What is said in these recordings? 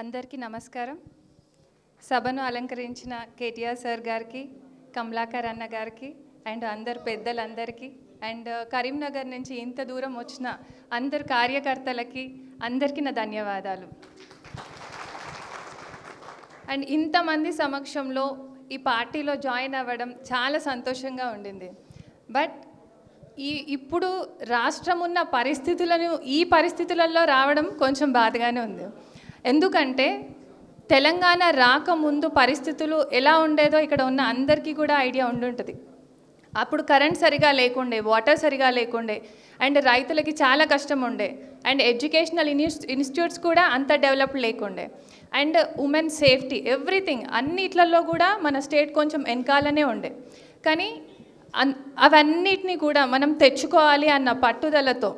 అందరికీ నమస్కారం. సభను అలంకరించిన కేటీఆర్ సార్ గారికి, కమలాకర్ అన్న గారికి అండ్ అందరు పెద్దలందరికీ అండ్ కరీంనగర్ నుంచి ఇంత దూరం వచ్చిన అందరు కార్యకర్తలకి అందరికీ నా ధన్యవాదాలు. అండ్ ఇంతమంది సమక్షంలో ఈ పార్టీలో జాయిన్ అవ్వడం చాలా సంతోషంగా ఉండింది. బట్ ఇప్పుడు రాష్ట్రం ఉన్న ఈ పరిస్థితులలో రావడం కొంచెం బాధగానే ఉంది. ఎందుకంటే తెలంగాణ రాకముందు పరిస్థితులు ఎలా ఉండేదో ఇక్కడ ఉన్న అందరికీ కూడా ఐడియా ఉండుంటుంది. అప్పుడు కరెంట్ సరిగా లేకుండే, వాటర్ సరిగా లేకుండే అండ్ రైతులకి చాలా కష్టం ఉండే అండ్ ఎడ్యుకేషనల్ ఇన్స్టిట్యూట్స్ కూడా అంత డెవలప్ లేకుండే అండ్ ఉమెన్ సేఫ్టీ ఎవ్రీథింగ్ అన్నిట్లలో కూడా మన స్టేట్ కొంచెం వెనకాలనే ఉండే. కానీ అవన్నిటినీ కూడా మనం తెచ్చుకోవాలి అన్న పట్టుదలతో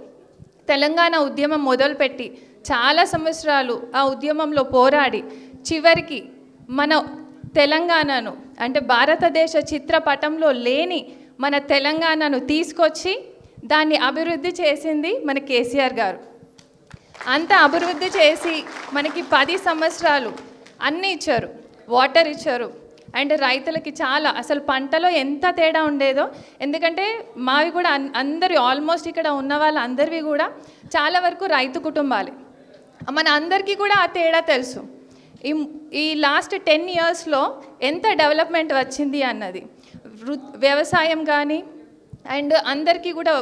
తెలంగాణ ఉద్యమం మొదలుపెట్టి చాలా సంవత్సరాలు ఆ ఉద్యమంలో పోరాడి చివరికి మన తెలంగాణను అంటే భారతదేశ చిత్రపటంలో లేని మన తెలంగాణను తీసుకొచ్చి దాన్ని అభివృద్ధి చేసింది మన కేసీఆర్ గారు. అంత అభివృద్ధి చేసి మనకి 10 సంవత్సరాలు అన్నీ ఇచ్చారు, వాటర్ ఇచ్చారు అండ్ రైతులకి చాలా అసలు పంటలో ఎంత తేడా ఉండేదో. ఎందుకంటే మావి కూడా అందరి ఆల్మోస్ట్ ఇక్కడ ఉన్న వాళ్ళందరివి కూడా చాలా వరకు రైతు కుటుంబాలే. మన అందరికీ కూడా ఆ తేడా తెలుసు. ఈ లాస్ట్ 10 ఇయర్స్లో ఎంత డెవలప్మెంట్ వచ్చింది అన్నది వ్యవసాయం కానీ అండ్ అందరికీ కూడా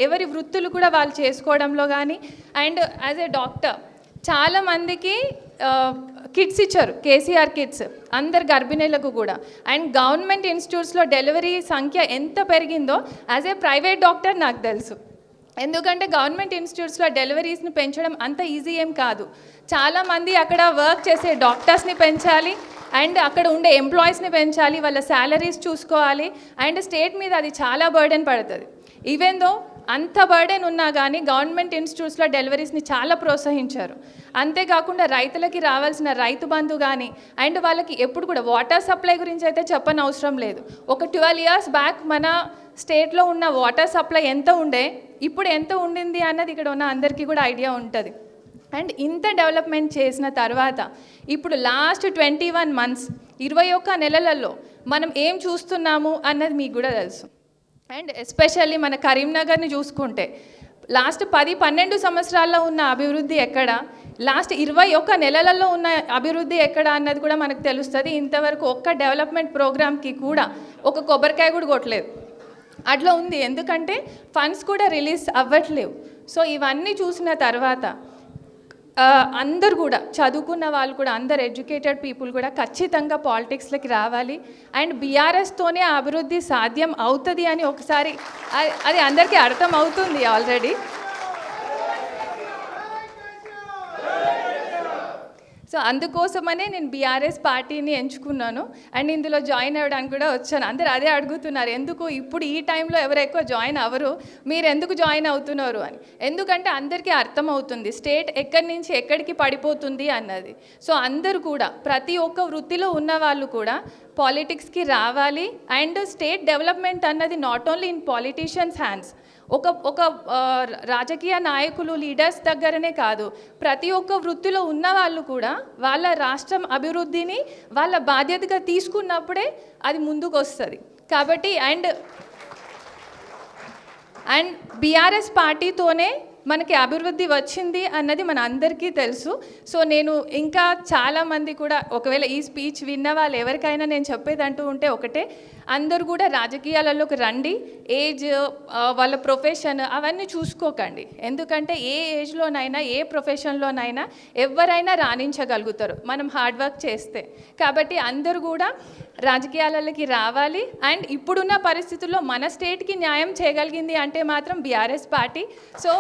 ఎవరి వృత్తులు కూడా వాళ్ళు చేసుకోవడంలో కానీ అండ్ యాజ్ ఏ డాక్టర్ చాలామందికి కిట్స్ ఇచ్చారు, కేసీఆర్ కిట్స్ అందరు గర్భిణీలకు కూడా. అండ్ గవర్నమెంట్ ఇన్స్టిట్యూట్స్లో డెలివరీ సంఖ్య ఎంత పెరిగిందో యాజ్ ఏ ప్రైవేట్ డాక్టర్ నాకు తెలుసు. ఎందుకంటే గవర్నమెంట్ ఇన్స్టిట్యూట్స్లో డెలివరీస్ని పెంచడం అంత ఈజీ ఏం కాదు. చాలామంది అక్కడ వర్క్ చేసే డాక్టర్స్ని పెంచాలి అండ్ అక్కడ ఉండే ఎంప్లాయీస్ని పెంచాలి, వాళ్ళ శాలరీస్ చూసుకోవాలి అండ్ స్టేట్ మీద అది చాలా బర్డెన్ పడుతుంది. ఈవెన్ దో అంత బర్డెన్ ఉన్నా కానీ గవర్నమెంట్ ఇన్స్టిట్యూట్స్లో డెలివరీస్ని చాలా ప్రోత్సహించారు. అంతేకాకుండా రైతులకి రావాల్సిన రైతు బంధు కానీ అండ్ వాళ్ళకి ఎప్పుడు కూడా వాటర్ సప్లై గురించి అయితే చెప్పనవసరం లేదు. ఒక 12 ఇయర్స్ బ్యాక్ మన స్టేట్లో ఉన్న వాటర్ సప్లై ఎంత ఉండే, ఇప్పుడు ఎంత ఉండింది అన్నది ఇక్కడ ఉన్న అందరికీ కూడా ఐడియా ఉంటుంది. అండ్ ఇంత డెవలప్మెంట్ చేసిన తర్వాత ఇప్పుడు లాస్ట్ 21 మంత్స్ 21 నెలలలో మనం ఏం చూస్తున్నాము అన్నది మీకు కూడా తెలుసు. అండ్ ఎస్పెషల్లీ మన కరీంనగర్ని చూసుకుంటే లాస్ట్ 10-12 సంవత్సరాల్లో ఉన్న అభివృద్ధి ఎక్కడ, లాస్ట్ 21 నెలలలో ఉన్న అభివృద్ధి ఎక్కడ అన్నది కూడా మనకు తెలుస్తుంది. ఇంతవరకు ఒక్క డెవలప్మెంట్ ప్రోగ్రామ్కి కూడా ఒక కొబ్బరికాయ కూడా కొట్టలేదు అట్లా ఉంది. ఎందుకంటే ఫండ్స్ కూడా రిలీజ్ అవ్వట్లేవు. సో ఇవన్నీ చూసిన తర్వాత అందరు కూడా చదువుకున్న వాళ్ళు కూడా అందరు ఎడ్యుకేటెడ్ పీపుల్ కూడా ఖచ్చితంగా పాలిటిక్స్లోకి రావాలి అండ్ బీఆర్ఎస్తోనే అభివృద్ధి సాధ్యం అవుతుంది అని ఒకసారి అది అందరికీ అర్థం అవుతుంది ఆల్రెడీ. సో అందుకోసమనే నేను బీఆర్ఎస్ పార్టీని ఎంచుకున్నాను అండ్ ఇందులో జాయిన్ అవ్వడానికి కూడా వచ్చాను. అందరు అదే అడుగుతున్నారు, ఎందుకు ఇప్పుడు ఈ టైంలో ఎవరు ఎక్కువ జాయిన్ అవ్వరు, మీరు ఎందుకు జాయిన్ అవుతున్నారు అని. ఎందుకంటే అందరికీ అర్థమవుతుంది స్టేట్ ఎక్కడి నుంచి ఎక్కడికి పడిపోతుంది అన్నది. సో అందరూ కూడా ప్రతి ఒక్క వృత్తిలో ఉన్న వాళ్ళు కూడా పాలిటిక్స్కి రావాలి అండ్ స్టేట్ డెవలప్మెంట్ అన్నది not only in politicians hands, ఒక రాజకీయ నాయకులు లీడర్స్ దగ్గరనే కాదు, ప్రతి ఒక్క వృత్తిలో ఉన్న వాళ్ళు కూడా వాళ్ళ రాష్ట్రం అభివృద్ధిని వాళ్ళ బాధ్యతగా తీసుకున్నప్పుడే అది ముందుకు వస్తుంది. కాబట్టి అండ్ బీఆర్ఎస్ పార్టీతోనే మనకి అభివృద్ధి వచ్చింది అన్నది మన అందరికీ తెలుసు. సో నేను ఇంకా చాలామంది కూడా ఒకవేళ ఈ స్పీచ్ విన్న వాళ్ళు ఎవరికైనా నేను చెప్పేది అంటూ ఉంటే ఒకటే, అందరూ కూడా రాజకీయాలలోకి రండి. ఏజ్, వాళ్ళ ప్రొఫెషన్ అవన్నీ చూసుకోకండి. ఎందుకంటే ఏ ఏజ్లోనైనా ఏ ప్రొఫెషన్లోనైనా ఎవరైనా రాణించగలుగుతారు మనం హార్డ్ వర్క్ చేస్తే. కాబట్టి అందరూ కూడా రాజకీయాలలోకి రావాలి అండ్ ఇప్పుడున్న పరిస్థితుల్లో మన స్టేట్కి న్యాయం చేయగలిగింది అంటే మాత్రం బీఆర్ఎస్ పార్టీ. సో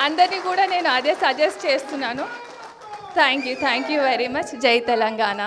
అందరినీ కూడా నేను అదే సజెస్ట్ చేస్తున్నాను. Thank you very much. జై తెలంగాణ.